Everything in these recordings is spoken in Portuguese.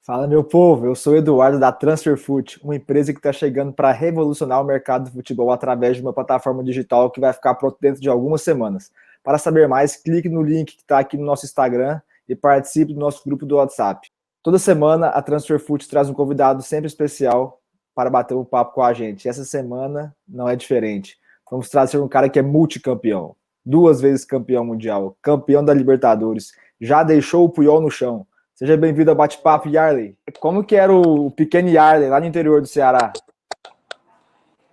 Fala, meu povo, eu sou o Eduardo da TransferFoot, uma empresa que está chegando para revolucionar o mercado do futebol através de uma plataforma digital que vai ficar pronta dentro de algumas semanas. Para saber mais, clique no link que está aqui no nosso Instagram e participe do nosso grupo do WhatsApp. Toda semana a TransferFoot traz um convidado sempre especial para bater um papo com a gente. E essa semana não é diferente. Vamos trazer um cara que é multicampeão, 2 vezes campeão mundial, campeão da Libertadores, já deixou o Puyol no chão. Seja bem-vindo ao Bate-Papo, Yarley. Como que era o pequeno Yarley lá no interior do Ceará?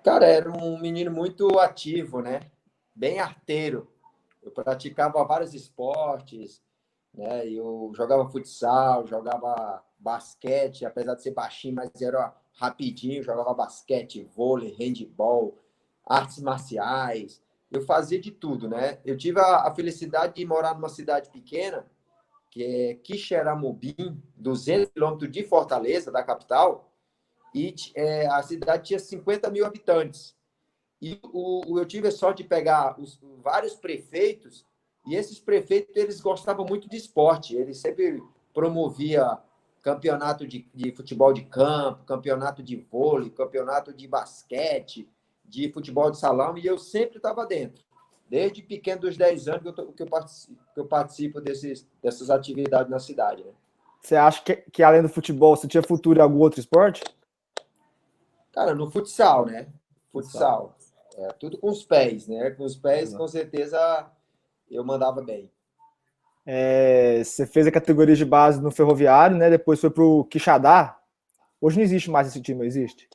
Cara, era um menino muito ativo, né? Bem arteiro. Eu praticava vários esportes, né? Eu jogava futsal, jogava basquete, apesar de ser baixinho, mas era rapidinho, jogava basquete, vôlei, handebol, artes marciais. Eu fazia de tudo, né? Eu tive a felicidade de morar numa cidade pequena, que é Quixeramobim, 200 quilômetros de Fortaleza, da capital, e a cidade tinha 50 mil habitantes. E eu tive a sorte de pegar vários prefeitos, e esses prefeitos eles gostavam muito de esporte, eles sempre promovia campeonato de futebol de campo, campeonato de vôlei, campeonato de basquete, de futebol de salão, e eu sempre estava dentro. Desde pequeno, dos 10 anos, que eu participo dessas atividades na cidade. Né? Você acha que além do futebol, você tinha futuro em algum outro esporte? Cara, no futsal, né? Futsal. É, tudo com os pés, né? Com os pés, com certeza, eu mandava bem. Você fez a categoria de base no Ferroviário, né? Depois foi pro Quixadá. Hoje não existe mais esse time, não existe?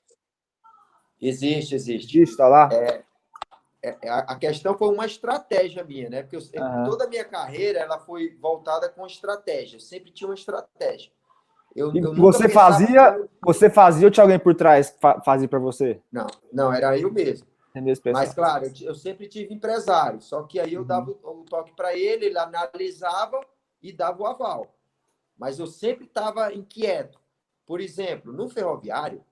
Existe. Existe, tá lá? A questão foi uma estratégia minha, né? Porque toda a minha carreira ela foi voltada com estratégia. Eu sempre tinha uma estratégia. Eu E nunca pensava... você fazia ou tinha alguém por trás que fazia para você? Não, era eu mesmo. É mesmo, Mas, pessoal. claro, eu sempre tive empresário. Só que aí eu dava o toque para ele, ele analisava e dava o aval. Mas eu sempre estava inquieto. Por exemplo, no Ferroviário,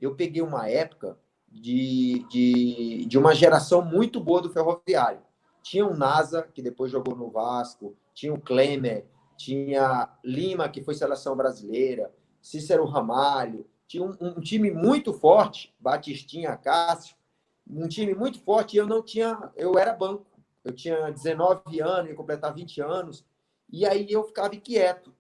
eu peguei uma época de uma geração muito boa do Ferroviário. Tinha o Nasa, que depois jogou no Vasco, tinha o Klemer, tinha Lima, que foi seleção brasileira, Cícero Ramalho, tinha um time muito forte, Batistinha, Cássio, um time muito forte, e eu era banco. Eu tinha 19 anos, ia completar 20 anos, e aí eu ficava inquieto.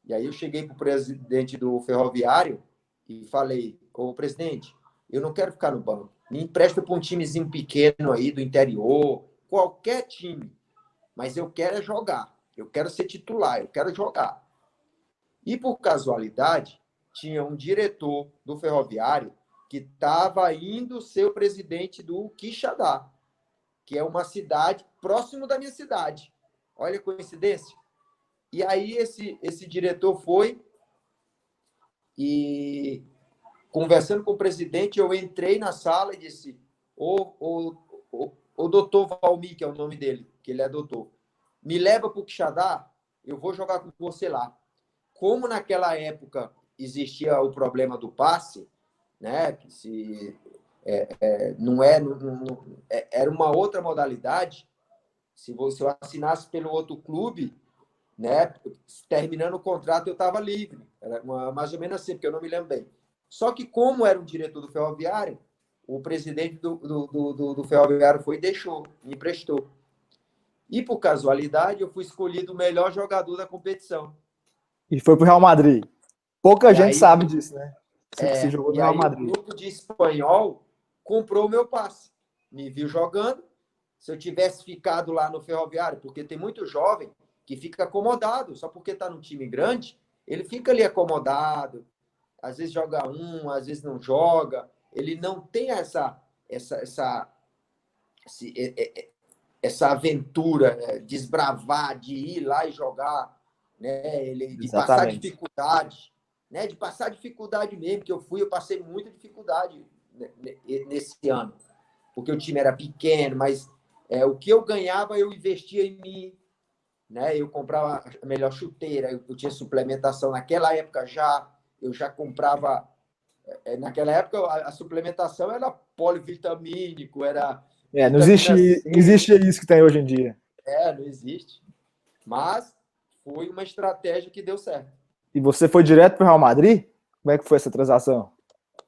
E aí eu cheguei para o presidente do Ferroviário e falei, ô presidente, eu não quero ficar no banco. Me empresta para um timezinho pequeno aí do interior, qualquer time. Mas eu quero é jogar. Eu quero ser titular, eu quero jogar. E por casualidade, tinha um diretor do Ferroviário que estava indo ser o presidente do Quixadá, que é uma cidade próximo da minha cidade. Olha a coincidência. E aí esse diretor foi e, conversando com o presidente, eu entrei na sala e disse, o doutor Valmir, que é o nome dele, que ele é doutor, me leva para o Quixadá, eu vou jogar com você lá. Como naquela época existia o problema do passe, né, que era uma outra modalidade, se você assinasse pelo outro clube, né? Terminando o contrato, eu estava livre. Era mais ou menos assim, porque eu não me lembro bem. Só que, como era um diretor do Ferroviário, o presidente do Ferroviário foi e deixou, me emprestou. E, por casualidade, eu fui escolhido o melhor jogador da competição. E foi pro Real Madrid. Pouca gente aí, sabe disso, né? Você jogou no Real o Madrid. grupo de espanhol comprou o meu passe. Me viu jogando. Se eu tivesse ficado lá no Ferroviário, porque tem muito jovem que fica acomodado, só porque está num time grande, ele fica ali acomodado, às vezes joga às vezes não joga, ele não tem essa aventura, né, desbravar, de ir lá e jogar, né, de passar dificuldade, né, de passar dificuldade mesmo, que eu passei muita dificuldade nesse ano, porque o time era pequeno, mas o que eu ganhava eu investia em mim, né? Eu comprava a melhor chuteira, eu tinha suplementação naquela época eu já comprava. Naquela época a suplementação era polivitamínico, era Não vitamina existe, C. não existe isso que tem hoje em dia. Não existe. Mas foi uma estratégia que deu certo. E você foi direto para o Real Madrid? Como é que foi essa transação?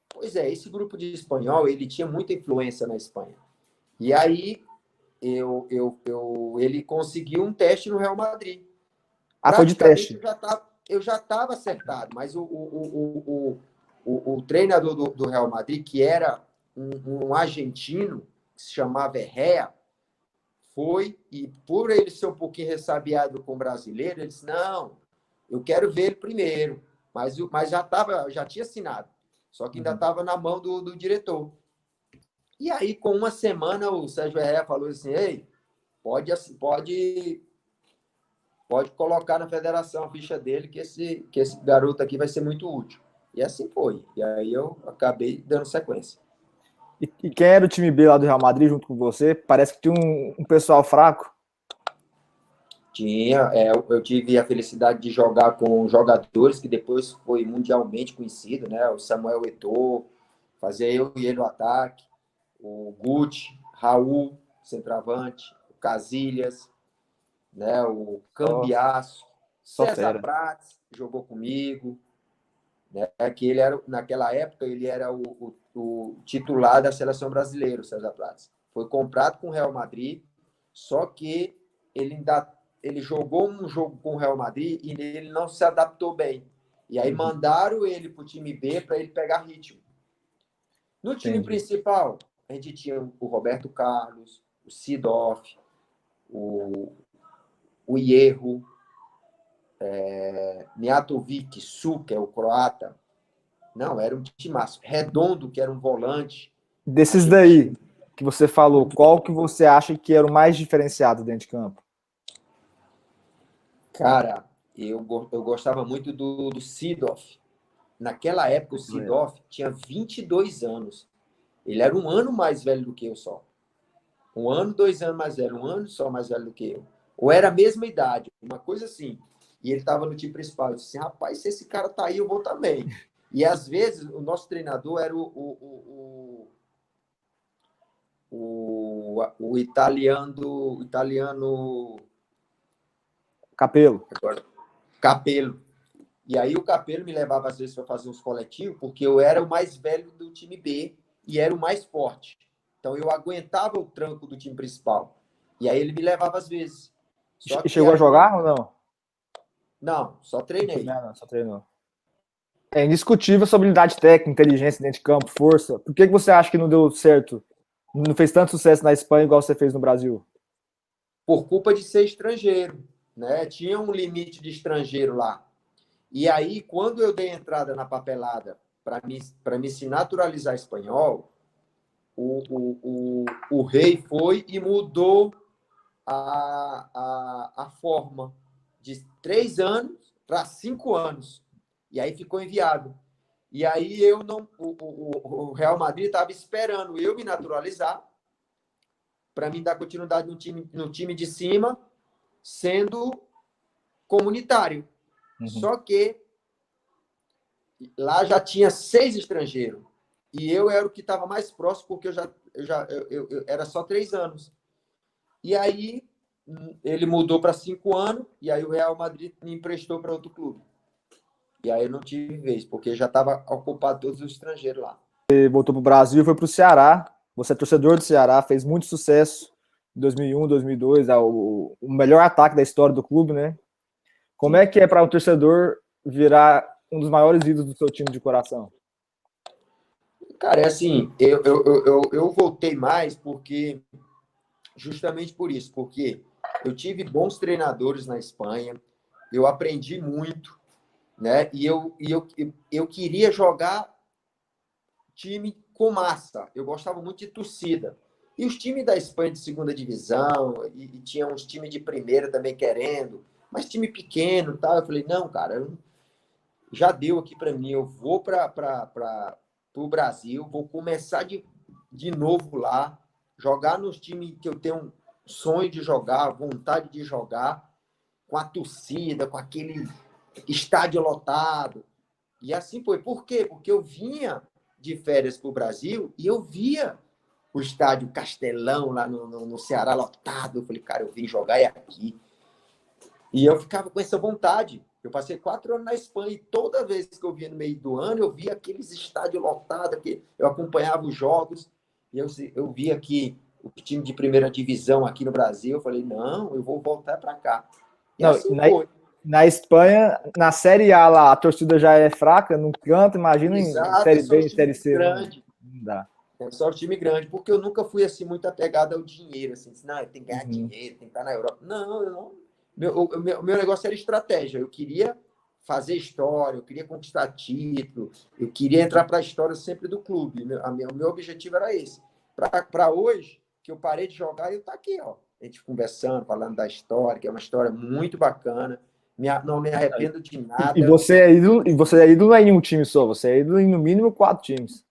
Pois é, esse grupo de espanhol, ele tinha muita influência na Espanha. E aí, ele conseguiu um teste no Real Madrid. Ah, foi de Praticamente teste. eu já estava acertado, mas o treinador do Real Madrid, que era um argentino, que se chamava Herrera, foi, e por ele ser um pouquinho ressabiado com o brasileiro, ele disse, não, eu quero ver ele primeiro, mas já tinha assinado, só que ainda estava na mão do diretor. E aí, com uma semana, o Sérgio Herrera falou assim, ei, pode colocar na federação a ficha dele, que esse garoto aqui vai ser muito útil. E assim foi. E aí eu acabei dando sequência. E quem era o time B lá do Real Madrid junto com você? Parece que tinha um pessoal fraco. Eu tive a felicidade de jogar com jogadores que depois foi mundialmente conhecido, né? O Samuel Eto'o, fazia eu e ele no ataque, o Guti, Raul, centroavante, o Casillas, né? O Cambiasso, Só César fera. Prates jogou comigo, né? Que ele era, naquela época, ele era o titular da seleção brasileira, o César Prates. Foi comprado com o Real Madrid, só que ele jogou um jogo com o Real Madrid e ele não se adaptou bem. E aí mandaram ele para o time B para ele pegar ritmo. No time principal, a gente tinha o Roberto Carlos, o Seedorf, o Hierro, Mijatovic, Suker, o croata. Não, era um timaço. Redondo, que era um volante. Desses daí que você falou, qual que você acha que era o mais diferenciado dentro de campo? Cara, eu gostava muito do Seedorf. Naquela época, o Seedorf tinha 22 anos. Ele era um ano mais velho do que eu só. 1 ano, 2 anos mais velho. 1 ano só mais velho do que eu. Ou era a mesma idade, uma coisa assim. E ele estava no time principal. Eu disse assim, rapaz, se esse cara tá aí, eu vou também. E às vezes o nosso treinador era o italiano Capelo. agora, Capello. E aí o Capello me levava às vezes para fazer uns coletivos, porque eu era o mais velho do time B e era o mais forte. Então eu aguentava o tranco do time principal. E aí ele me levava às vezes. Só E que chegou a aí jogar ou não? não, só treinei. Não, só treinou. É indiscutível sua habilidade técnica, inteligência dentro de campo, força. Por que você acha que não deu certo? Não fez tanto sucesso na Espanha igual você fez no Brasil? Por culpa de ser estrangeiro, né? Tinha um limite de estrangeiro lá. E aí, quando eu dei entrada na papelada para me se naturalizar espanhol, o rei foi e mudou a forma de 3 anos para 5 anos. E aí ficou inviável. E aí eu não. O Real Madrid estava esperando eu me naturalizar para me dar continuidade no time de cima, sendo comunitário. Só que lá já tinha 6 estrangeiros. E eu era o que estava mais próximo, porque eu era só 3 anos. E aí ele mudou para 5 anos, e aí o Real Madrid me emprestou para outro clube. E aí eu não tive vez, porque já estava ocupado todos os estrangeiros lá. Você voltou para o Brasil e foi para o Ceará. Você é torcedor do Ceará, fez muito sucesso em 2001, 2002, o melhor ataque da história do clube, né? Como é que é para o torcedor virar um dos maiores ídolos do seu time de coração? Cara, é assim, eu voltei mais porque, justamente por isso, porque eu tive bons treinadores na Espanha, eu aprendi muito, né? E eu queria jogar time com massa, eu gostava muito de torcida. E os times da Espanha de segunda divisão, e tinha uns times de primeira também querendo, mas time pequeno e tal. Eu falei, não, cara, já deu aqui para mim, eu vou para o Brasil, vou começar de novo lá, jogar nos times que eu tenho sonho de jogar, vontade de jogar, com a torcida, com aquele estádio lotado. E assim foi. Por quê? Porque eu vinha de férias para o Brasil e eu via o estádio Castelão lá no Ceará lotado. Eu falei, cara, eu vim jogar é aqui. E eu ficava com essa vontade. Eu passei 4 anos na Espanha e toda vez que eu via no meio do ano, eu via aqueles estádios lotados, que eu acompanhava os jogos e eu via aqui o time de primeira divisão aqui no Brasil. Eu falei, não, eu vou voltar para cá. E Não, assim foi. na Espanha, na Série A lá, a torcida já é fraca, não canta, imagina em Exato, é Série só B, os em Série times C, grandes. não dá. É só o time grande, porque eu nunca fui assim muito apegado ao dinheiro, assim, não, tem que ganhar Uhum. dinheiro, tem que estar na Europa. Não, eu não. Meu negócio era estratégia. Eu queria fazer história, eu queria conquistar título, eu queria entrar para a história sempre do clube. O meu objetivo era esse. Para hoje, que eu parei de jogar, eu tá aqui, ó. A gente conversando, falando da história, que é uma história muito bacana. Não me arrependo de E nada. você é ídolo não é em um time só, você é ídolo em no mínimo 4 times.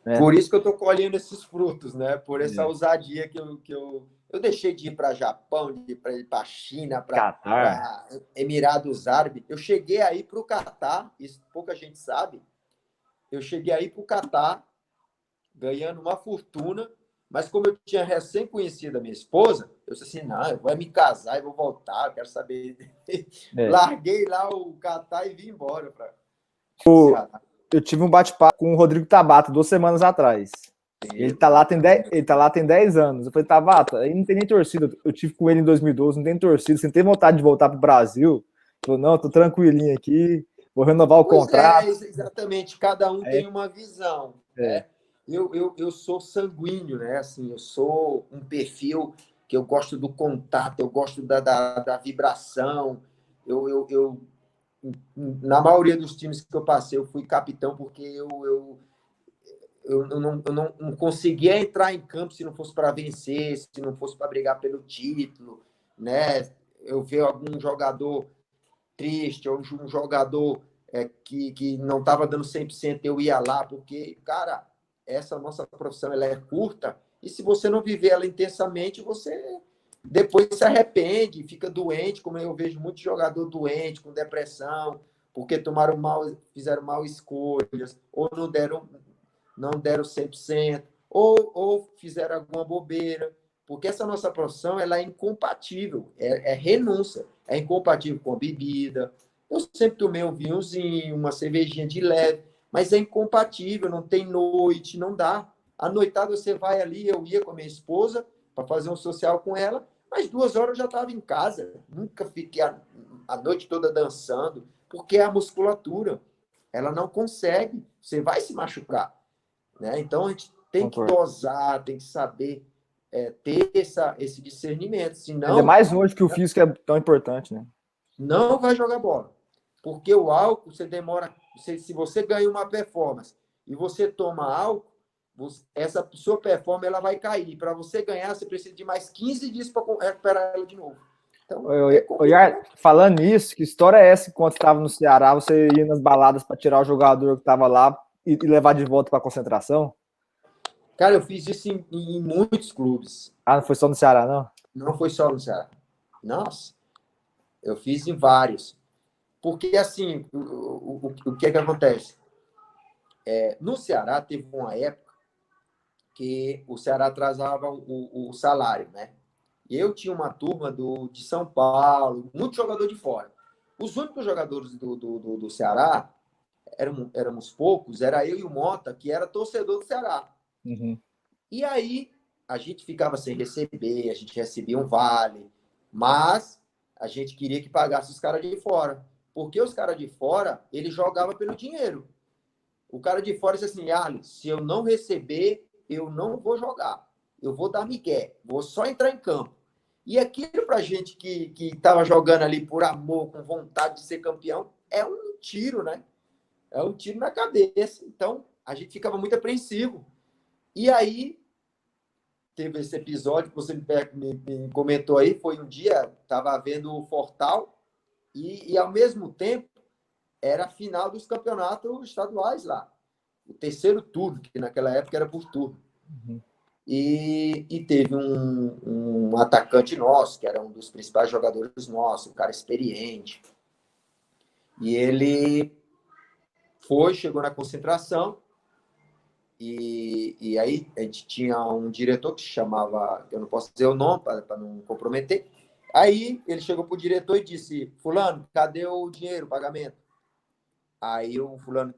Né? Por isso que eu estou colhendo esses frutos, né? Por essa É. ousadia eu deixei de ir para Japão, de ir para a China, Catar. para Emirados Árabes. Eu cheguei aí para o Catar, isso pouca gente sabe. Eu cheguei aí para o Catar, ganhando uma fortuna, mas como eu tinha recém conhecido a minha esposa, eu disse assim, não, eu vou me casar e vou voltar, eu quero saber. É. Larguei lá o Catar e vim embora para o Ceará. Eu tive um bate-papo com o Rodrigo Tabata 2 semanas atrás. Ele tá lá, tem 10 anos. Eu falei, Tabata, aí não tem nem torcida. Eu tive com ele em 2012, não tem torcida. Você não tem vontade de voltar pro Brasil? Ele falou, não, tô tranquilinho aqui, vou renovar o Pois é, contrato. exatamente. Cada um É, tem uma visão, é. né? Eu sou sanguíneo, né? Assim, eu sou um perfil que eu gosto do contato, eu gosto da vibração. Eu, na maioria dos times que eu passei, eu fui capitão porque eu não conseguia entrar em campo se não fosse para vencer, se não fosse para brigar pelo título, né? Eu ver algum jogador triste, ou um jogador que não estava dando 100%, eu ia lá, porque, cara, essa nossa profissão ela é curta, e se você não viver ela intensamente, você depois se arrepende, fica doente, como eu vejo muito jogador doente, com depressão, porque fizeram mal escolhas, ou não deram 100%, ou fizeram alguma bobeira, porque essa nossa profissão ela é incompatível, é renúncia, é incompatível com a bebida. Eu sempre tomei um vinhozinho, uma cervejinha de leve, mas é incompatível, não tem noite, não dá. À noitada você vai ali, eu ia com a minha esposa para fazer um social com ela, mas 2 horas eu já estava em casa, nunca fiquei a noite toda dançando, porque a musculatura, ela não consegue, você vai se machucar, né? Então, a gente tem que Concordo. dosar, tem que saber ter esse discernimento. Ainda Senão, mais hoje que o físico é tão importante, né? não vai jogar bola. Porque o álcool, você demora... Se você ganha uma performance e você toma álcool, essa sua performance ela vai cair. Para você ganhar, você precisa de mais 15 dias para recuperar ela de novo. Então, é complicado. Falando nisso, que história é essa? Enquanto estava no Ceará, você ia nas baladas para tirar o jogador que estava lá e levar de volta para a concentração? Cara, eu fiz isso em muitos clubes. Ah, não foi só no Ceará, não? Não foi só no Ceará. Nossa, eu fiz em vários. Porque, assim, o que é que acontece? No Ceará, teve uma época que o Ceará atrasava o salário, né? E eu tinha uma turma de São Paulo, muito jogador de fora. Os únicos jogadores do Ceará, éramos poucos, era eu e o Mota, que era torcedor do Ceará. Uhum. E aí, a gente ficava sem receber, a gente recebia um vale, mas a gente queria que pagasse os caras de fora. Porque os caras de fora, ele jogava pelo dinheiro. O cara de fora disse assim, Ali, se eu não receber, eu não vou jogar. Eu vou dar migué, vou só entrar em campo. E aquilo pra gente que estava jogando ali por amor, com vontade de ser campeão, é um tiro, né? É um tiro na cabeça. Então, a gente ficava muito apreensivo. E aí, teve esse episódio que você me comentou aí, foi um dia, estava vendo o Fortal, e ao mesmo tempo, era a final dos campeonatos estaduais lá. O terceiro turno, que naquela época era por turno. Uhum. E teve um atacante nosso, que era um dos principais jogadores nossos, um cara experiente. E ele chegou na concentração, e aí a gente tinha um diretor que se chamava, eu não posso dizer o nome para não comprometer, Aí ele chegou pro diretor e disse: Fulano, cadê o dinheiro, o pagamento? Aí o fulano,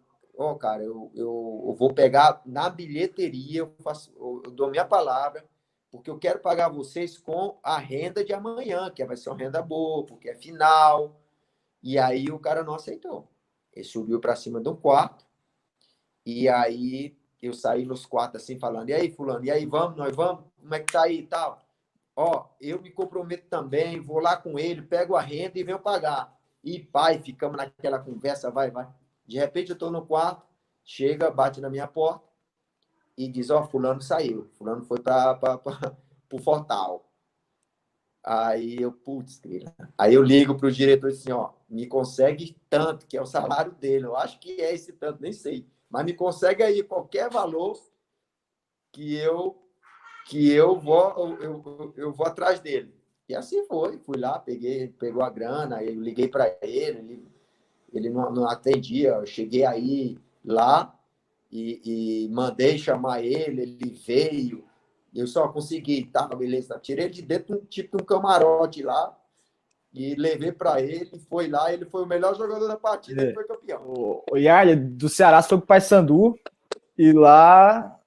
cara, eu vou pegar na bilheteria, eu dou minha palavra, porque eu quero pagar vocês com a renda de amanhã, que vai ser uma renda boa, porque é final. E aí o cara não aceitou. Ele subiu para cima do quarto, e aí eu saí nos quartos assim, falando: e aí, fulano, e aí, vamos, nós vamos? Como é que tá aí e tal? Eu me comprometo também, vou lá com ele, pego a renda e venho pagar. E pai, ficamos naquela conversa, vai, vai. De repente eu estou no quarto, chega, bate na minha porta e diz: fulano saiu, fulano foi para o Fortal. Aí eu, putz, grila. Aí eu ligo para o diretor e assim: me consegue tanto, que é o salário dele. Eu acho que é esse tanto, nem sei. Mas me consegue aí qualquer valor que eu vou atrás dele. E assim foi. Fui lá, pegou a grana, eu liguei para ele não atendia. Eu cheguei aí lá e mandei chamar ele veio. Eu só consegui, tá, beleza. Tirei ele de dentro, tipo um camarote lá, e levei para ele, foi lá, ele foi o melhor jogador da partida e foi campeão. O Yarley, do Ceará, você foi pro Paysandu e lá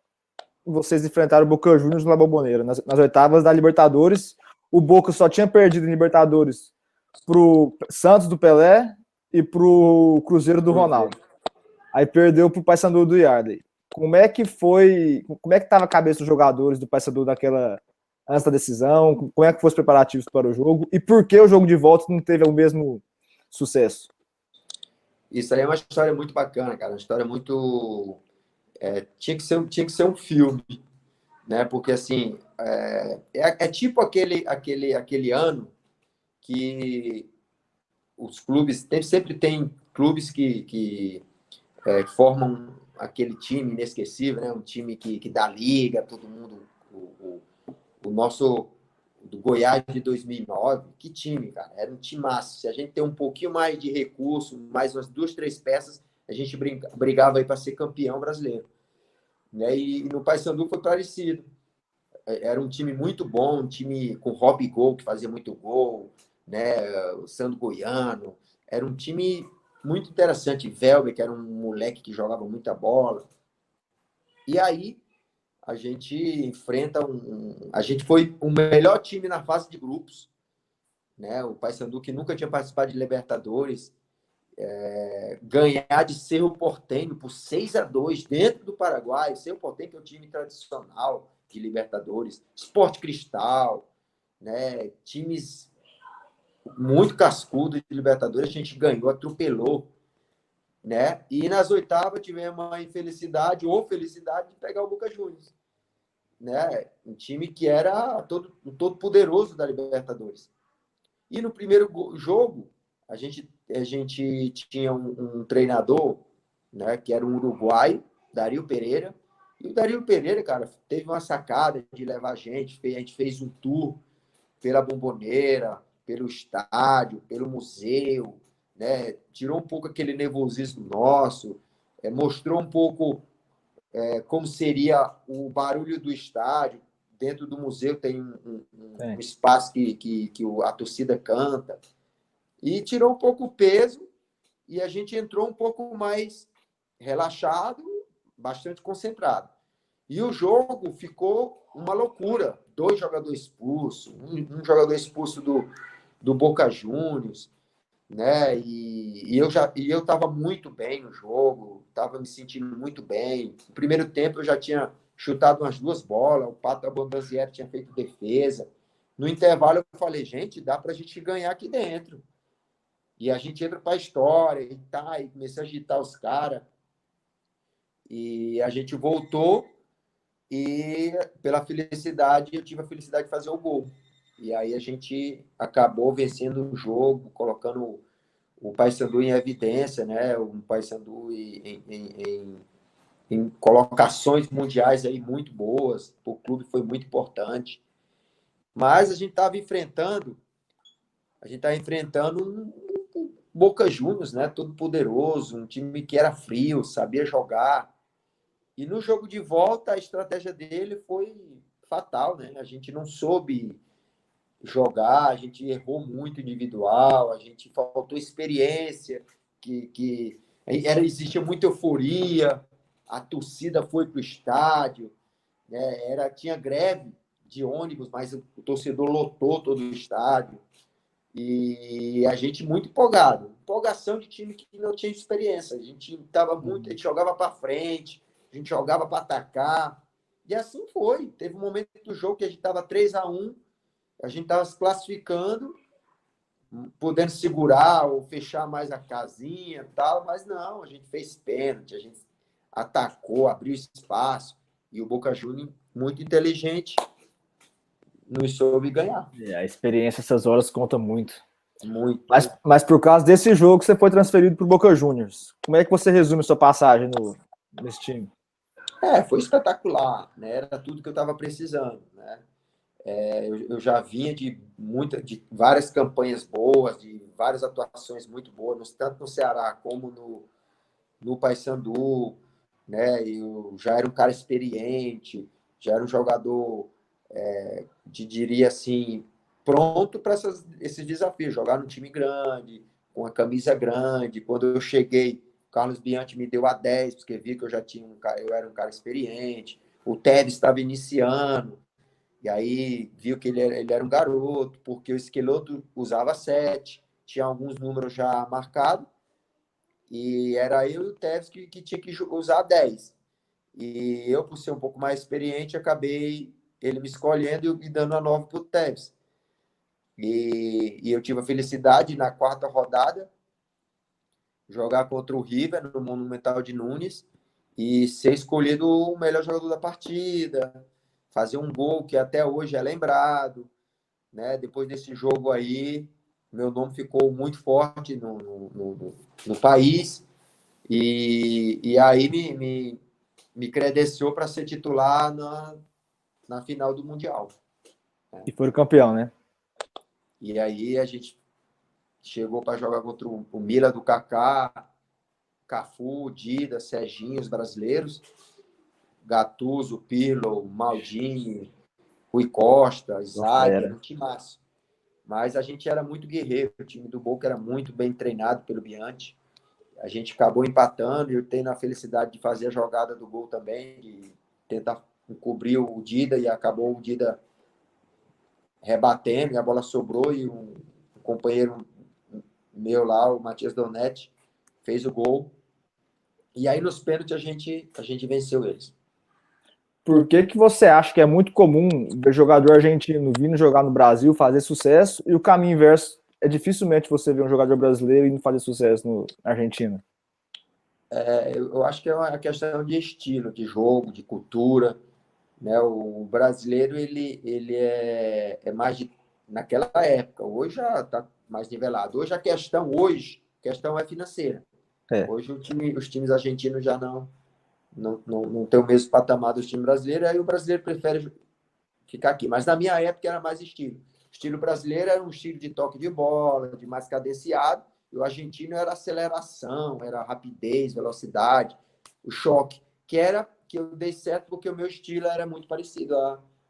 vocês enfrentaram o Boca Juniors na Bombonera, nas oitavas da Libertadores. O Boca só tinha perdido em Libertadores pro Santos do Pelé e pro Cruzeiro do Ronaldo. Aí perdeu pro Paysandu do Yarley. Como é que foi? Como é que estava a cabeça dos jogadores do Paysandu daquela antes da decisão? Como é que foram os preparativos para o jogo? E por que o jogo de volta não teve o mesmo sucesso? Isso aí é uma história muito bacana, cara. Uma história muito. Tinha que ser um filme, né? Porque assim é tipo aquele ano que os clubes sempre tem clubes que formam aquele time inesquecível, né? Um time que dá liga, todo mundo. O nosso do Goiás de 2009, que time, cara, era um time massa. Se a gente tem um pouquinho mais de recurso, mais umas 2, 3 peças, a gente brigava aí para ser campeão brasileiro, né? E no Paysandu foi parecido. Era um time muito bom, um time com Rob Gol, que fazia muito gol, né? O Sandro Goiano. Era um time muito interessante. Velber, que era um moleque que jogava muita bola. E aí a gente enfrenta a gente foi o melhor time na fase de grupos, né? O Paysandu, que nunca tinha participado de Libertadores, ganhar de Cerro Porteño por 6-2 dentro do Paraguai. Cerro Porteño, que é um time tradicional de Libertadores, Sport Cristal, né? Times muito cascudos de Libertadores, a gente ganhou, atropelou, né? E nas oitavas tivemos a infelicidade ou felicidade de pegar o Boca Juniors, né? Um time que era todo poderoso da Libertadores. E no primeiro jogo, a gente tinha um treinador, né, que era um uruguaio, Dario Pereira. E o Dario Pereira, cara, teve uma sacada de levar a gente fez um tour pela Bombonera, pelo estádio, pelo museu, né? Tirou um pouco aquele nervosismo nosso, mostrou um pouco como seria o barulho do estádio. Dentro do museu tem um espaço que a torcida canta. E tirou um pouco o peso e a gente entrou um pouco mais relaxado, bastante concentrado. E o jogo ficou uma loucura. 2 jogadores expulsos, um jogador expulso do Boca Juniors, né? E eu estava muito bem no jogo, estava me sentindo muito bem. No primeiro tempo eu já tinha chutado umas 2 bolas, o Pato Abondanzieri tinha feito defesa. No intervalo eu falei, gente, dá para a gente ganhar aqui dentro. E a gente entra para a história e comecei a agitar os caras. E a gente voltou e, pela felicidade, eu tive a felicidade de fazer o gol. E aí a gente acabou vencendo o jogo, colocando o Paysandu em evidência, né? O Paysandu em colocações mundiais aí muito boas. O clube foi muito importante. Mas a gente está enfrentando um Boca Juniors, né? Todo poderoso, um time que era frio, sabia jogar. E no jogo de volta, a estratégia dele foi fatal, né? A gente não soube jogar, a gente errou muito individual, a gente faltou experiência, existia muita euforia, a torcida foi para o estádio, né? Tinha greve de ônibus, mas o torcedor lotou todo o estádio. E a gente muito empolgado. Empolgação de time que não tinha experiência. A gente a gente jogava para frente, a gente jogava para atacar. E assim foi. Teve um momento do jogo que a gente estava 3-1, a gente estava se classificando, podendo segurar ou fechar mais a casinha e tal, mas não, a gente fez pênalti, a gente atacou, abriu espaço. E o Boca Juniors, muito inteligente, nos soube ganhar. A experiência essas horas conta muito. Muito. Mas por causa desse jogo, você foi transferido para o Boca Juniors. Como é que você resume sua passagem nesse time? Foi espetacular, né? Era tudo que eu estava precisando, né? Eu já vinha de várias campanhas boas, de várias atuações muito boas, tanto no Ceará como no Paysandu, né? Eu já era um cara experiente, já era um jogador, diria assim, pronto para esses desafios, jogar num time grande, com a camisa grande. Quando eu cheguei, o Carlos Bianchi me deu a 10, porque via que eu era um cara experiente. O Tevez estava iniciando, e aí viu que ele era um garoto, porque o Esqueloto usava 7, tinha alguns números já marcados, e era eu e o Tevez que tinha que usar 10. E eu, por ser um pouco mais experiente, acabei ele me escolhendo e dando a 9 para o Tevez. E eu tive a felicidade, na quarta rodada, jogar contra o River, no Monumental de Nunes, e ser escolhido o melhor jogador da partida, fazer um gol que até hoje é lembrado, né? Depois desse jogo aí, meu nome ficou muito forte no país, e aí me credenciou para ser titular na final do Mundial. E foi o campeão, né? E aí a gente chegou para jogar contra o Milan do Kaká, Cafu, Dida, Serginho, os brasileiros, Gattuso, Pirlo, Maldini, Rui Costa, Zague, um timaço. Mas a gente era muito guerreiro, o time do Boca era muito bem treinado pelo Bianchi. A gente acabou empatando e eu tenho a felicidade de fazer a jogada do gol também, de tentar cobrir o Dida, e acabou o Dida rebatendo, e a bola sobrou, e um companheiro meu lá, o Matias Donetti, fez o gol. E aí nos pênaltis a gente venceu eles. Por que você acha que é muito comum ver jogador argentino vindo jogar no Brasil, fazer sucesso, e o caminho inverso é dificilmente você ver um jogador brasileiro indo fazer sucesso na Argentina? Eu acho que é uma questão de estilo, de jogo, de cultura, né? O brasileiro ele é mais naquela época. Hoje já está mais nivelado. Hoje a questão é financeira. Hoje os times argentinos já não tem o mesmo patamar dos times brasileiros, aí o brasileiro prefere ficar aqui. Mas na minha época era mais estilo. O estilo brasileiro era um estilo de toque de bola, de mais cadenciado, e o argentino era aceleração, era rapidez, velocidade, o choque, que eu dei certo porque o meu estilo era muito parecido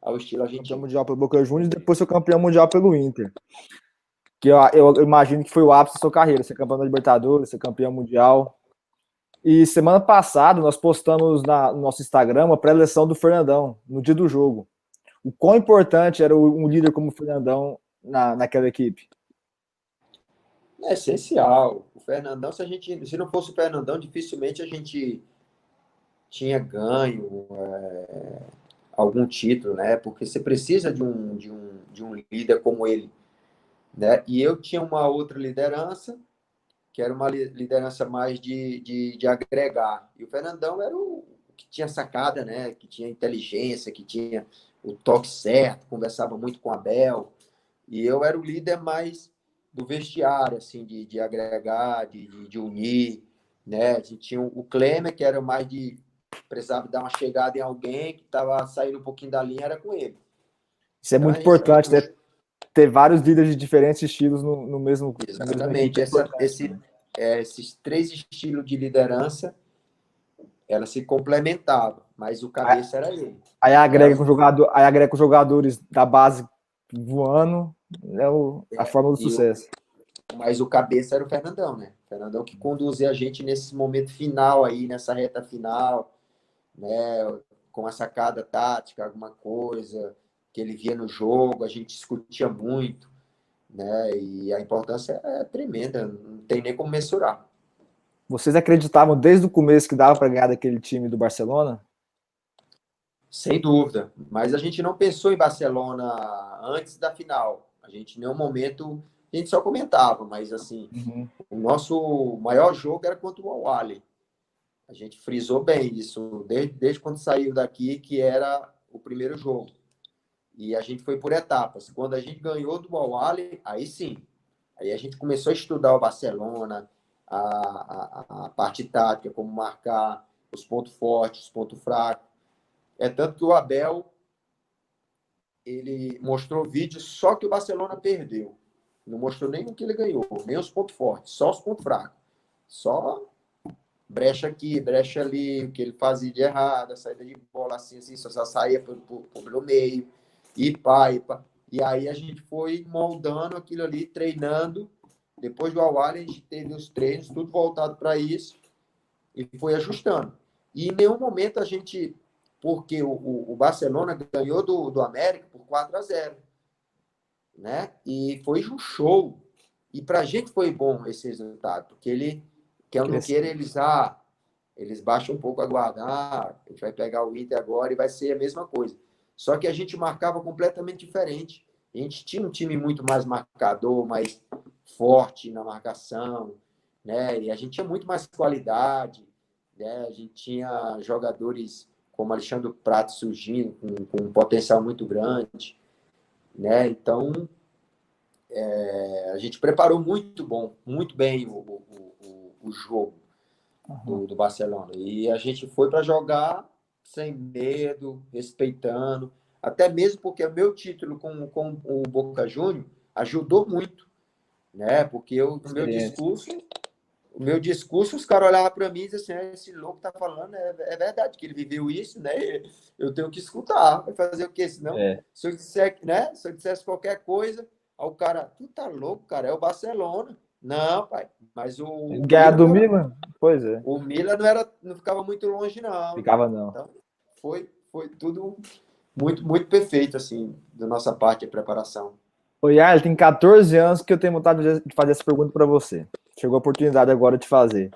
ao estilo argentino. Campeão mundial pelo Boca Juniors e depois foi campeão mundial pelo Inter. Que eu imagino que foi o ápice da sua carreira, ser campeão da Libertadores, ser campeão mundial. E semana passada nós postamos no nosso Instagram a pré-eleção do Fernandão, no dia do jogo. O quão importante era um líder como o Fernandão naquela equipe? É essencial. O Fernandão, se não fosse o Fernandão, dificilmente a gente tinha ganho algum título, né? Porque você precisa de um líder como ele, né? E eu tinha uma outra liderança, que era uma liderança mais de agregar. E o Fernandão era o que tinha sacada, né? Que tinha inteligência, que tinha o toque certo, conversava muito com o Abel. E eu era o líder mais do vestiário, assim, de agregar, de unir, né? A gente tinha o Klemer, que era mais precisava dar uma chegada em alguém que estava saindo um pouquinho da linha, era com ele. Isso é muito importante, né? Ter vários líderes de diferentes estilos no mesmo. Exatamente. Esses 3 estilos de liderança, ela se complementava, mas o cabeça era ele. Aí agrega com jogadores da base voando, É a fórmula do sucesso. Mas o cabeça era o Fernandão, né? O Fernandão que conduzia a gente nesse momento final aí, nessa reta final, né? Com a sacada tática, alguma coisa que ele via no jogo, a gente discutia muito, né? E a importância é tremenda, não tem nem como mensurar. Vocês acreditavam desde o começo que dava para ganhar daquele time do Barcelona? Sem dúvida, mas a gente não pensou em Barcelona antes da final. A gente, em nenhum momento, a gente só comentava, mas assim, o nosso maior jogo era contra o Al-Ahly. A gente frisou bem isso desde quando saiu daqui, que era o primeiro jogo. E a gente foi por etapas. Quando a gente ganhou do Al-Ahly, aí sim. Aí a gente começou a estudar o Barcelona, a parte tática, como marcar os pontos fortes, os pontos fracos. É tanto que o Abel, ele mostrou vídeos só que o Barcelona perdeu. Não mostrou nem o que ele ganhou, nem os pontos fortes, só os pontos fracos. Só brecha aqui, brecha ali, o que ele fazia de errado, a saída de bola assim, só saía pelo meio, e pá, e pá. E aí a gente foi moldando aquilo ali, treinando. Depois do Al-Ahly, a gente teve os treinos, tudo voltado para isso, e foi ajustando. E em nenhum momento a gente, porque o Barcelona ganhou do América por 4-0, né? E foi um show. E para a gente foi bom esse resultado, porque ele, quer ou não queira, eles baixam um pouco a guarda. A gente vai pegar o Inter agora e vai ser a mesma coisa. Só que a gente marcava completamente diferente. A gente tinha um time muito mais marcador, mais forte na marcação, né? E a gente tinha muito mais qualidade, né? A gente tinha jogadores como Alexandre Prato surgindo, com um potencial muito grande, né? Então, a gente preparou muito bem o jogo do Barcelona. E a gente foi para jogar sem medo, respeitando, até mesmo porque o meu título com o Boca Juniors ajudou muito, né? Porque o meu discurso, os caras olhavam para mim e diziam assim, esse louco tá falando, é verdade que ele viveu isso, né? Eu tenho que escutar, vai fazer o quê? Senão, se eu disser, né? Se eu dissesse qualquer coisa, aí o cara, tu tá louco, cara, é o Barcelona. Não, pai, mas o Ganhar Milan do não era, Milan? Pois é. o Milan não ficava muito longe, não. Ficava não. Então, foi tudo muito, muito perfeito, assim, da nossa parte de preparação. O Yar, tem 14 anos que eu tenho vontade de fazer essa pergunta para você. Chegou a oportunidade agora de fazer.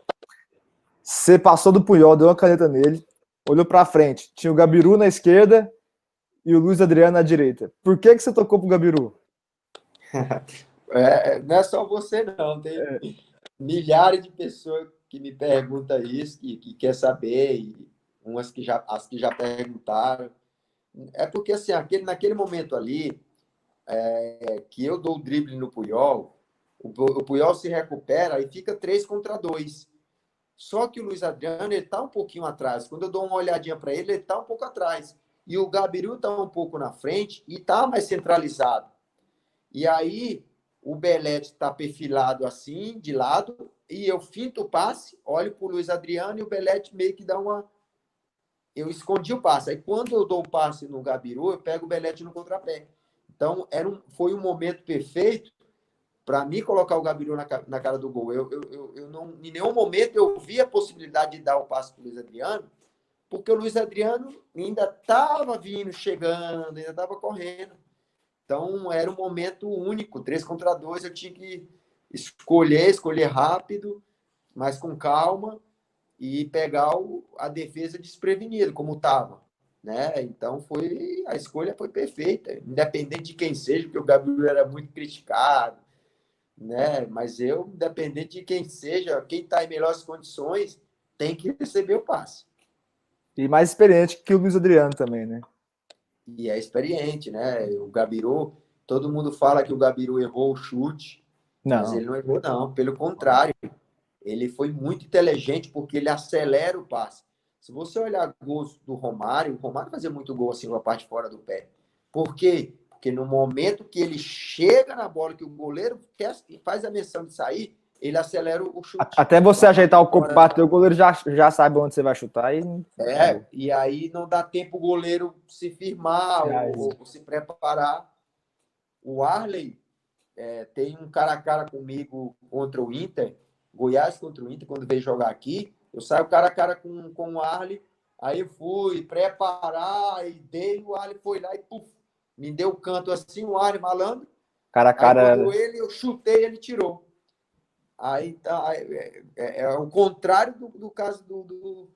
Você passou do Puyol, deu uma caneta nele, olhou para frente, tinha o Gabiru na esquerda e o Luiz Adriano na direita. Por que você tocou pro Gabiru? Não é só você, não. Tem milhares de pessoas que me perguntam isso, que quer saber, e as que já perguntaram. É porque, assim, naquele momento ali, que eu dou o drible no Puyol, o Puyol se recupera e fica 3-2. Só que o Luiz Adriano, ele está um pouquinho atrás. Quando eu dou uma olhadinha para ele, ele está um pouco atrás. E o Gabiru está um pouco na frente e está mais centralizado. E aí, o Belete está perfilado assim, de lado, e eu finto o passe, olho para o Luiz Adriano e o Belete meio que dá uma... Eu escondi o passe. Aí, quando eu dou o passe no Gabiru, eu pego o Belete no contrapé. Então, foi um momento perfeito para mim colocar o Gabiru na cara do gol. Eu não, em nenhum momento eu vi a possibilidade de dar o passe para o Luiz Adriano, porque o Luiz Adriano ainda estava vindo, chegando, ainda estava correndo. Então, era um momento único, 3-2, eu tinha que escolher rápido, mas com calma, e pegar a defesa desprevenida, como estava. Né? Então, a escolha foi perfeita, independente de quem seja, porque o Gabriel era muito criticado, né? Mas independente de quem seja, quem está em melhores condições, tem que receber o passe. E mais experiente que o Luiz Adriano também, né? E é experiente, né? O Gabiru, todo mundo fala que o Gabiru errou o chute, mas ele não errou, não. Pelo contrário, ele foi muito inteligente porque ele acelera o passe. Se você olhar gols do Romário, o Romário fazia muito gol assim com a parte fora do pé. Por quê? Porque no momento que ele chega na bola, que o goleiro faz a menção de sair, ele acelera o chute. Até você ajeitar o corpo, bater, o goleiro já sabe onde você vai chutar. E aí não dá tempo o goleiro se firmar ou se preparar. O Arley, tem um cara a cara comigo contra o Inter, Goiás contra o Inter, quando veio jogar aqui, eu saio cara a cara com o Arley, aí eu fui preparar e dei, o Arley foi lá e puf, me deu o canto assim, o Arley malandro, Cara a aí cara. quando eu chutei, ele tirou. Aí tá, é o contrário do caso do,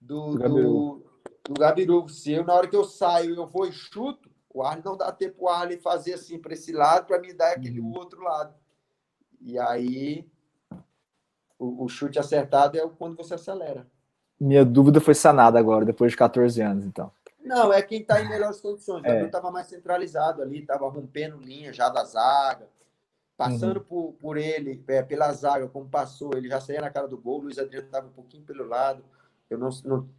Do Gabiru. do, do Gabiru. Se eu, na hora que eu saio, eu vou e chuto, o Arley não dá tempo o Arley fazer assim para esse lado, para me dar aquele outro lado. E aí, o chute acertado é quando você acelera. Minha dúvida foi sanada agora, depois de 14 anos, então. Não, é quem está em melhores condições. O Gabriel É. estava mais centralizado ali, estava rompendo linha já da zaga, passando Uhum. por ele, pela zaga, como passou, ele já saía na cara do gol, o Luiz Adriano estava um pouquinho pelo lado. Eu não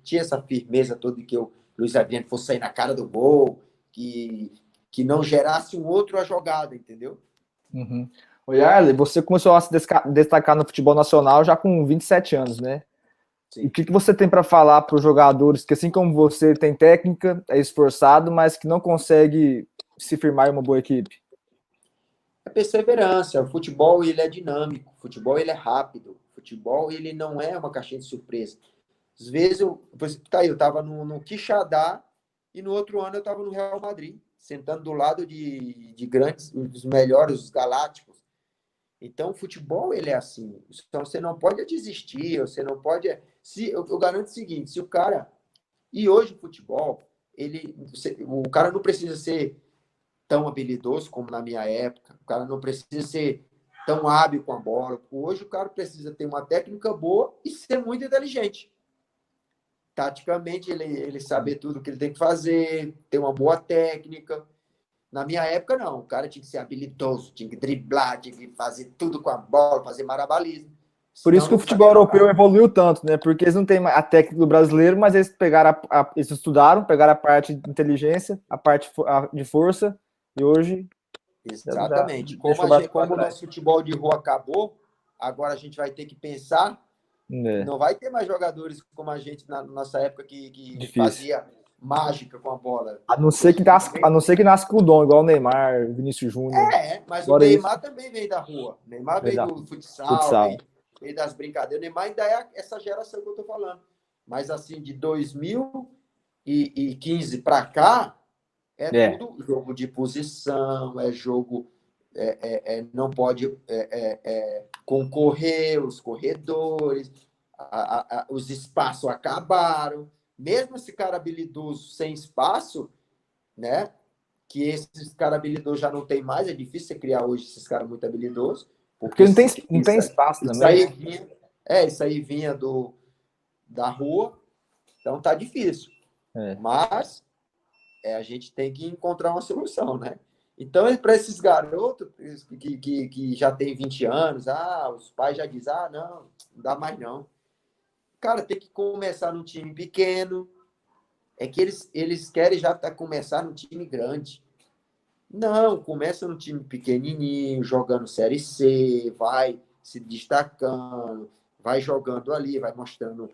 tinha essa firmeza toda de que o Luiz Adriano fosse sair na cara do gol, que não gerasse um outro a jogada, entendeu? Uhum. Oi, Arley, você começou a se destacar no futebol nacional já com 27 anos, né? E o Sim. que você tem para falar para os jogadores que, assim como você, tem técnica, é esforçado, mas que não consegue se firmar em uma boa equipe? É perseverança. O futebol, ele é dinâmico. O futebol, ele é rápido. O futebol, ele não é uma caixinha de surpresa. Às vezes, eu estava no Quixadá e no outro ano eu estava no Real Madrid, sentando do lado de grandes, os melhores, os galácticos. Então, o futebol, ele é assim. Então, você não pode desistir, você não pode... eu garanto o seguinte, se o cara... E hoje o futebol, o cara não precisa ser tão habilidoso como na minha época, o cara não precisa ser tão hábil com a bola. Hoje o cara precisa ter uma técnica boa e ser muito inteligente. Taticamente, ele saber tudo o que ele tem que fazer, ter uma boa técnica. Na minha época, não. O cara tinha que ser habilidoso, tinha que driblar, tinha que fazer tudo com a bola, fazer marabalismo. Por isso Senão que o não futebol sabia europeu jogar. evoluiu tanto, né? Porque eles não têm a técnica do brasileiro, mas eles pegaram eles estudaram, pegaram a parte de inteligência, a parte de força, e hoje já Exatamente. deixou o Brasil para Como o trás. nosso futebol de rua acabou, agora a gente vai ter que pensar. É, Não vai ter mais jogadores como a gente na nossa época que difícil. fazia mágica com a bola. A não ser Hoje que nasce, a também. não ser que nasce com o dom, igual o Neymar, Vinícius Júnior. Mas o Agora isso, Neymar também veio da rua. O Neymar vai veio dar do futsal, futsal. veio das brincadeiras. O Neymar ainda é essa geração que eu tô falando. Mas assim, de 2015 para cá, é É, tudo jogo de posição, é jogo. Não pode concorrer, os corredores, os espaços acabaram. Mesmo esse cara habilidoso sem espaço, né? Que esses caras habilidosos já não tem mais, é difícil você criar hoje esses caras muito habilidosos, porque porque não tem espaço isso também, aí né? vinha, isso aí vinha da rua, então tá difícil. É. Mas a gente tem que encontrar uma solução, né? Então, para esses garotos que já tem 20 anos, os pais já dizem, não dá mais não. Cara, tem que começar num time pequeno. É que eles querem já começar num time grande. Não, começa num time pequenininho, jogando Série C, vai se destacando, vai jogando ali, vai mostrando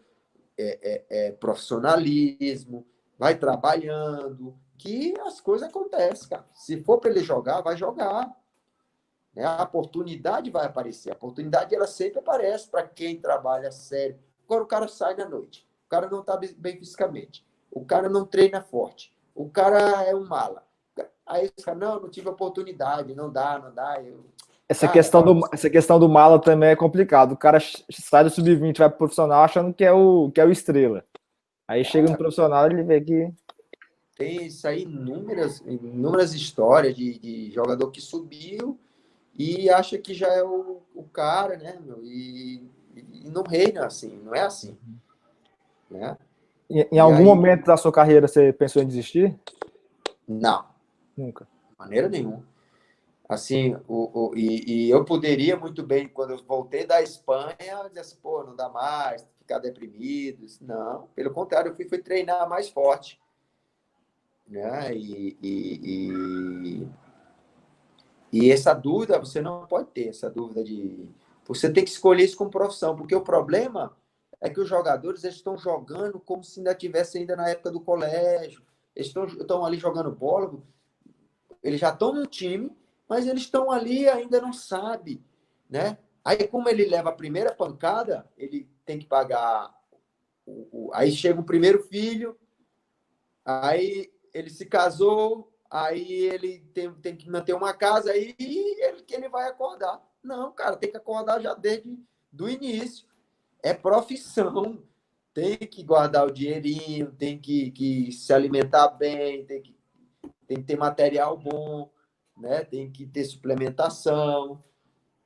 profissionalismo, vai trabalhando, que as coisas acontecem, cara. Se for para ele jogar, vai jogar. Né? A oportunidade vai aparecer. A oportunidade, ela sempre aparece para quem trabalha sério. Agora o cara sai na noite. O cara não está bem fisicamente. O cara não treina forte. O cara é um mala. Aí os caras, não tive oportunidade, não dá, não dá. Cara, Essa questão do mala também é complicado. O cara sai do sub-20 vai pro profissional achando que é o estrela. Aí chega no profissional e ele vê que. tem isso aí inúmeras histórias de jogador que subiu e acha que já é o cara, né, meu? E não reina assim, não é assim, né? Em E algum aí, momento da sua carreira você pensou em desistir? não, Nunca. de maneira nenhuma. Assim, e eu poderia muito bem, quando eu voltei da Espanha, dizer assim, pô, não dá mais, ficar deprimido. Não, pelo contrário, eu fui treinar mais forte, né? E essa dúvida, você não pode ter essa dúvida de... Você tem que escolher isso como profissão, porque o problema é que os jogadores eles estão jogando como se ainda estivesse ainda na época do colégio. Eles estão ali jogando bola, eles já estão no time, mas eles estão ali e ainda não sabem, né? Aí, como ele leva a primeira pancada, ele tem que pagar. Aí chega o primeiro filho, aí ele se casou, aí ele tem que manter uma casa, aí ele vai acordar. Não, cara, tem que acordar já desde do início. É profissão. Tem que guardar o dinheirinho, tem que se alimentar bem, tem que ter material bom, né? Tem que ter suplementação.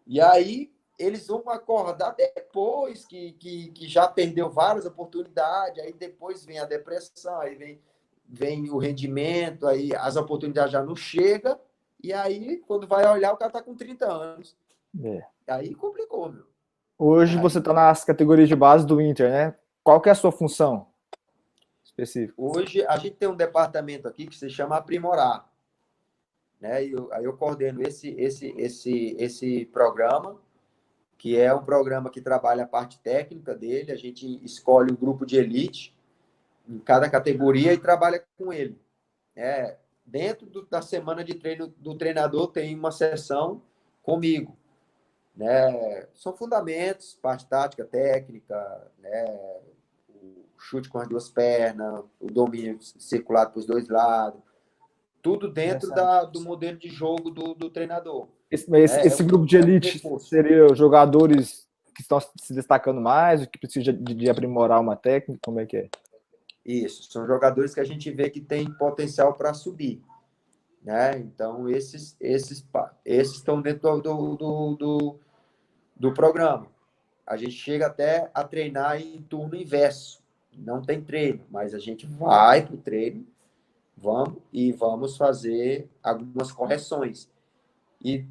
E aí eles vão acordar depois que já perdeu várias oportunidades, aí depois vem a depressão, aí vem o rendimento, aí as oportunidades já não chegam, e aí, quando vai olhar, o cara está com 30 anos. É. Aí complicou, meu. Hoje Aí, você está nas categorias de base do Inter, né? Qual que é a sua função específica? hoje a gente tem um departamento aqui que se chama Aprimorar, né? Aí eu coordeno esse programa, que é um programa que trabalha a parte técnica dele. A gente escolhe um grupo de elite em cada categoria e trabalha com ele. Dentro da semana de treino do treinador tem uma sessão comigo, né? São fundamentos, parte tática, técnica, né? O chute com as duas pernas, o domínio circulado para os dois lados, tudo dentro do modelo de jogo do treinador. Esse grupo de elite seria os jogadores que estão se destacando mais, que precisa de aprimorar uma técnica, como é que é? Isso, são jogadores que a gente vê que tem potencial para subir, né? Então, esses estão dentro do programa. A gente chega até a treinar em turno inverso. Não tem treino, mas a gente vai para o treino, vamos fazer algumas correções. E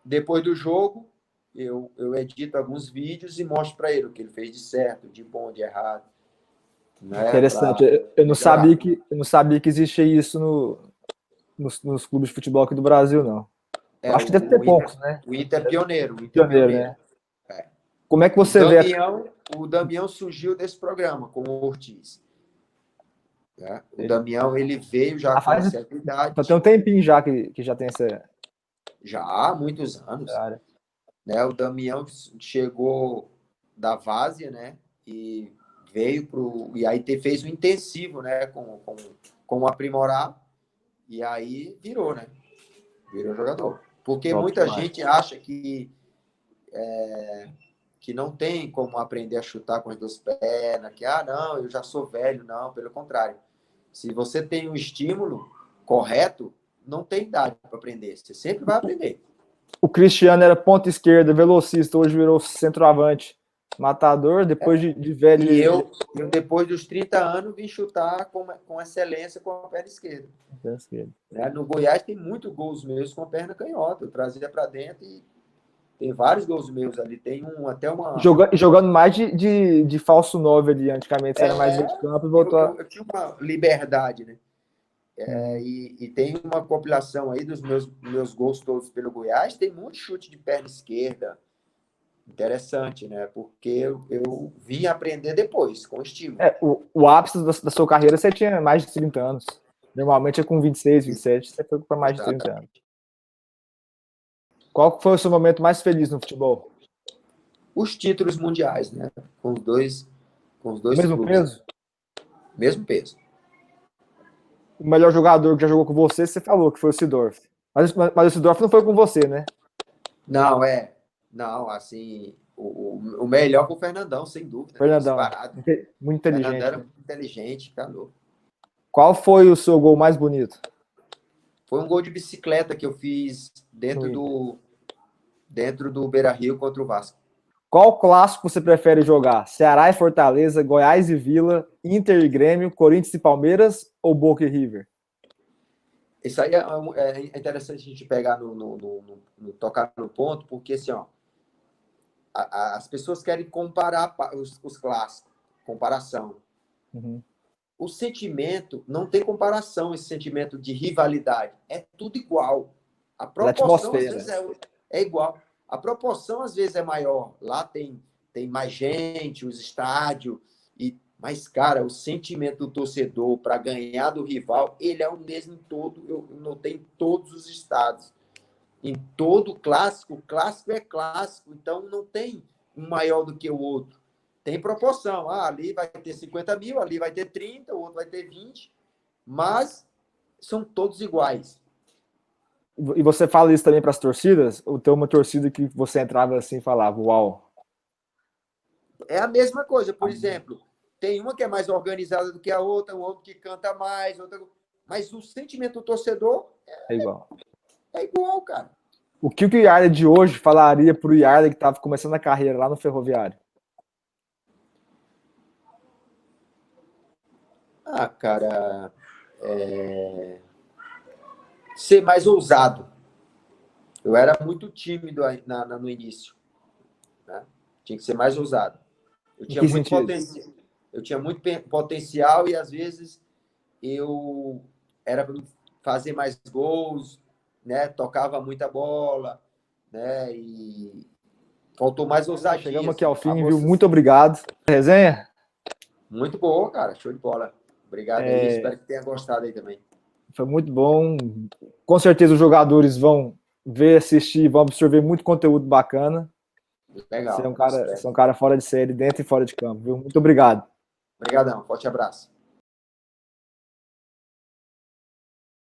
depois do jogo, eu edito alguns vídeos e mostro para ele o que ele fez de certo, de bom, de errado. Né? Interessante. Eu não sabia que existia isso nos clubes de futebol aqui do Brasil, não. Eu acho que deve ter poucos, né? O Inter é pioneiro. O Inter Pioneiro, pioneiro. né? Como é que você vê? O Damião surgiu desse programa com o Ortiz. O Damião, ele veio já com uma certa idade. Tem um tempinho já que já tem essa... Já há muitos anos. Né? O Damião chegou da Várzea, né? E veio e aí fez um intensivo, né? Com o Aprimorar, e aí virou, né? Virou jogador. Porque muita gente acha que não tem como aprender a chutar com as duas pernas, que, não, eu já sou velho. Não, pelo contrário. Se você tem um estímulo correto, não tem idade para aprender. Você sempre vai aprender. O Cristiano era ponta esquerda, velocista, hoje virou centroavante, matador, depois de velho... E eu, depois dos 30 anos, vim chutar com excelência com a perna esquerda. Né? No Goiás tem muitos gols meus com a perna canhota. Eu trazia para dentro e tem vários gols meus ali. Tem até uma... Jogando mais de falso 9 ali, antigamente você era mais meio de campo e voltou... Eu tinha uma liberdade, né? E tem uma compilação aí dos meus gols todos pelo Goiás. Tem muito chute de perna esquerda. Interessante, né? Porque eu vim aprender depois, com estímulo. O ápice da sua carreira você tinha mais de 30 anos. Normalmente é com 26, 27, você foi para mais de 30 anos. Qual foi o seu momento mais feliz no futebol? Os títulos mundiais, né? Com os dois Mesmo clubes. peso? Mesmo peso. O melhor jogador que já jogou com você falou que foi o Seedorf. Mas o Seedorf não foi com você, né? Não, Não, assim, o melhor foi o Fernandão, sem dúvida. Fernandão, muito inteligente. Fernandão era muito inteligente, calor. Qual foi o seu gol mais bonito? Foi um gol de bicicleta que eu fiz dentro do Beira-Rio contra o Vasco. Qual clássico você prefere jogar? Ceará e Fortaleza, Goiás e Vila, Inter e Grêmio, Corinthians e Palmeiras ou Boca e River? Isso aí é interessante a gente pegar tocar no ponto, porque assim, as pessoas querem comparar os clássicos, comparação. Uhum. O sentimento, não tem comparação, esse sentimento de rivalidade. É tudo igual. A proporção, às vezes, é igual. A proporção, às vezes, é maior. Lá tem mais gente, os estádios. Mas, cara, o sentimento do torcedor para ganhar do rival, ele é o mesmo em todo. Eu notei em todos os estados. em todo clássico, o clássico é clássico, então não tem um maior do que o outro. Tem proporção. Ali vai ter 50 mil, ali vai ter 30, o outro vai ter 20, mas são todos iguais. E você fala isso também para as torcidas? Ou tem uma torcida que você entrava assim e falava, uau? É a mesma coisa. Por exemplo, tem uma que é mais organizada do que a outra, o outro que canta mais, outra... mas o sentimento do torcedor É igual. é igual, cara. O que o Yarley de hoje falaria para o Yarley que estava começando a carreira lá no Ferroviário? Ah, cara, ser mais ousado. Eu era muito tímido no início, né? Tinha que ser mais ousado. Eu tinha muito potencial. Eu tinha muito potencial e às vezes eu era para fazer mais gols, né? Tocava muita bola, né? E faltou mais ousadia. Chegamos aqui ao fim, viu? Muito obrigado. Resenha? Muito boa, cara. Show de bola. Obrigado aí. Espero que tenha gostado aí também. Foi muito bom. Com certeza os jogadores vão ver, assistir, vão absorver muito conteúdo bacana. Legal. Você é um cara fora de série, dentro e fora de campo, viu? Muito obrigado. Obrigadão. Forte abraço.